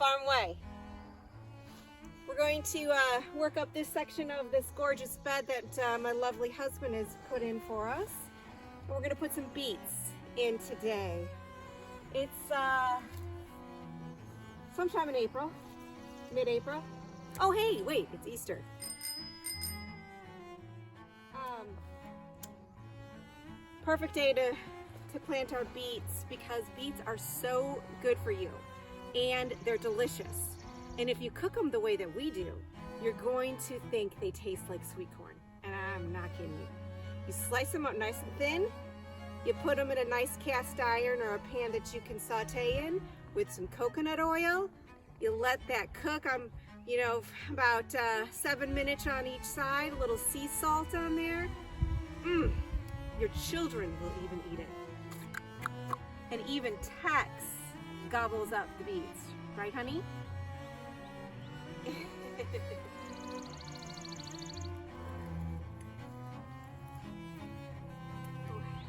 Farm Way. We're going to work up this section of this gorgeous bed that my lovely husband has put in for us. And we're going to put some beets in today. It's sometime in April, mid-April. Oh hey, wait, it's Easter. Perfect day to plant our beets because beets are so good for you and they're delicious. And if you cook them the way that we do, you're going to think they taste like sweet corn. And I'm not kidding you. You slice them up nice and thin. You put them in a nice cast iron or a pan that you can saute in with some coconut oil. You let that cook on, about 7 minutes on each side. A little sea salt on there. Your children will even eat it. And even Tex gobbles up the beets. Right, honey?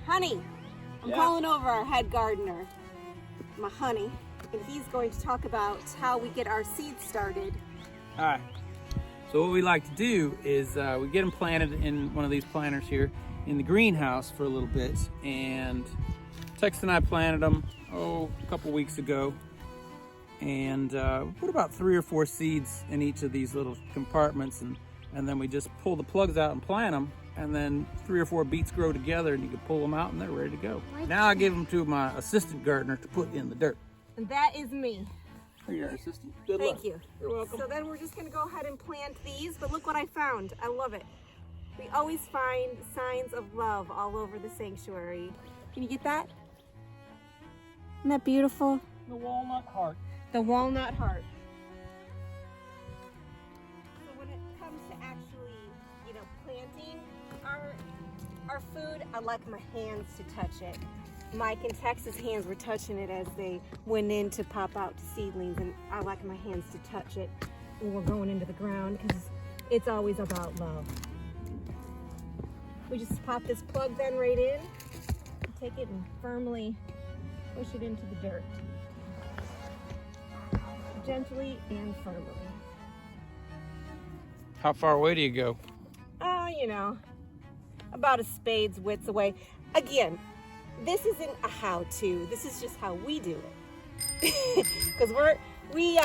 Honey, I'm calling over our head gardener, my honey, and he's going to talk about how we get our seeds started. All right. So what we like to do is we get them planted in one of these planters here in the greenhouse for a little bit, and Tex and I planted them a couple weeks ago, and we put about 3 or 4 seeds in each of these little compartments, and then we just pull the plugs out and plant them, and then 3 or 4 beets grow together and you can pull them out and they're ready to go. Now I give them to my assistant gardener to put in the dirt. And that is me. You're our assistant. Good luck. Thank you. You're welcome. So then we're just going to go ahead and plant these, but look what I found. I love it. We always find signs of love all over the sanctuary. Can you get that? Isn't that beautiful? The walnut heart. The walnut heart. So when it comes to actually, planting our food, I like my hands to touch it. Mike and Tex's hands were touching it as they went in to pop out seedlings, and I like my hands to touch it when we're going into the ground because it's always about love. We just pop this plug then right in, take it and firmly push it into the dirt. Gently and firmly. How far away do you go? About a spade's width away. Again, this isn't a how-to. This is just how we do it. Because we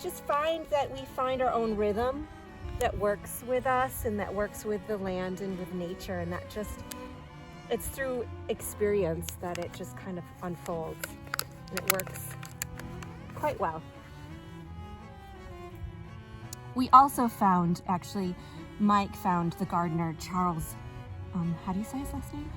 just find that we find our own rhythm that works with us and that works with the land and with nature, and that it's through experience that it just kind of unfolds and it works quite well. We also found, actually, Mike found the gardener, Charles, how do you say his last name?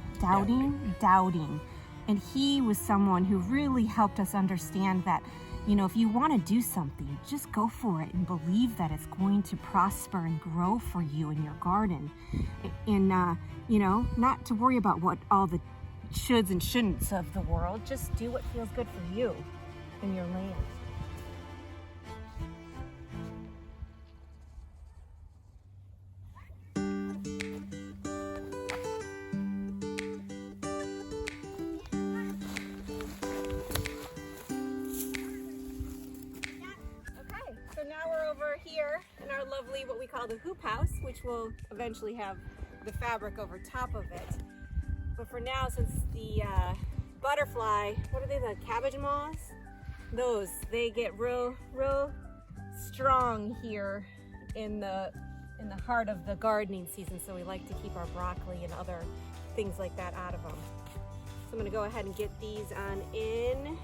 Dowding. And he was someone who really helped us understand that, if you want to do something, just go for it and believe that it's going to prosper and grow for you in your garden. And, not to worry about what all the shoulds and shouldn'ts of the world, just do what feels good for you and your land. Here in our lovely, what we call the hoop house, which will eventually have the fabric over top of it. But for now, since the butterfly, what are they, the cabbage moths? They get real strong here in the heart of the gardening season, so we like to keep our broccoli and other things like that out of them. So I'm gonna go ahead and get these on in.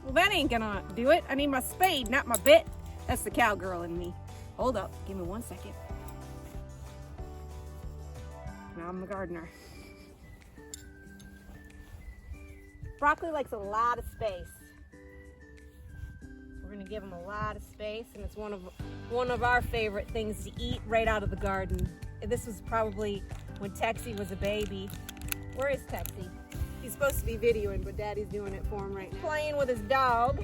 Well, that ain't gonna do it. I need my spade, not my bit. That's the cowgirl in me. Hold up, give me 1 second. Now I'm the gardener. Broccoli likes a lot of space. We're gonna give him a lot of space, and it's one of our favorite things to eat right out of the garden. This was probably when Texie was a baby. Where is Texie? He's supposed to be videoing, but Daddy's doing it for him right now. Playing with his dog.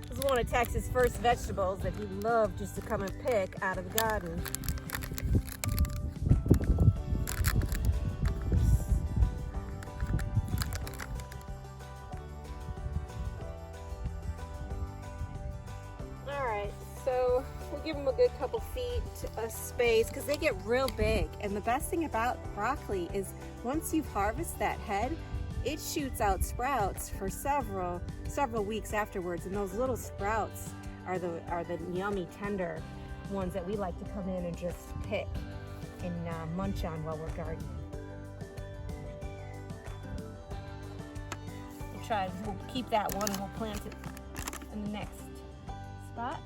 This is one of Tex's first vegetables that he loved just to come and pick out of the garden. give them a good couple feet of space because they get real big. And the best thing about broccoli is once you harvest that head, it shoots out sprouts for several weeks afterwards. And those little sprouts are the yummy, tender ones that we like to come in and just pick and munch on while we're gardening. We'll keep that one and we'll plant it in the next spot.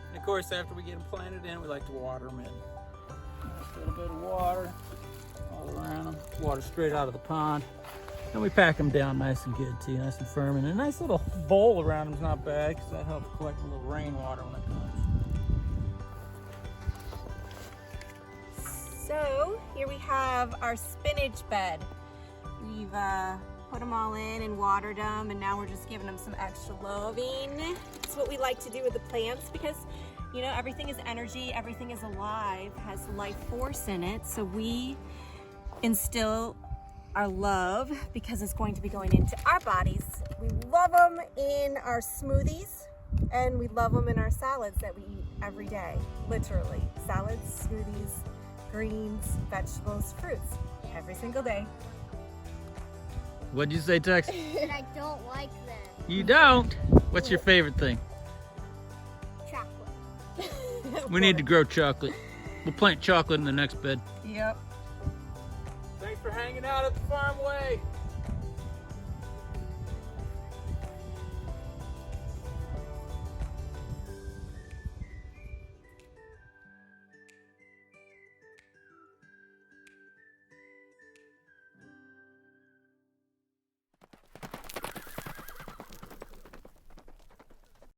And of course, after we get them planted in, we like to water them in. Nice little bit of water all around them. Water straight out of the pond. And we pack them down nice and good too, nice and firm. And a nice little bowl around them is not bad because that helps collect a little rainwater when it comes. So here we have our spinach bed. We've put them all in and watered them, and now we're just giving them some extra loving. It's what we like to do with the plants because, you know, everything is energy, everything is alive, has life force in it. So we instill our love because it's going to be going into our bodies. We love them in our smoothies, and we love them in our salads that we eat every day, literally. Salads, smoothies, greens, vegetables, fruits, every single day. What'd you say, Tex? I don't like them. You don't? What's your favorite thing? Chocolate. We need to grow chocolate. We'll plant chocolate in the next bed. Yep. Thanks for hanging out at the farm way.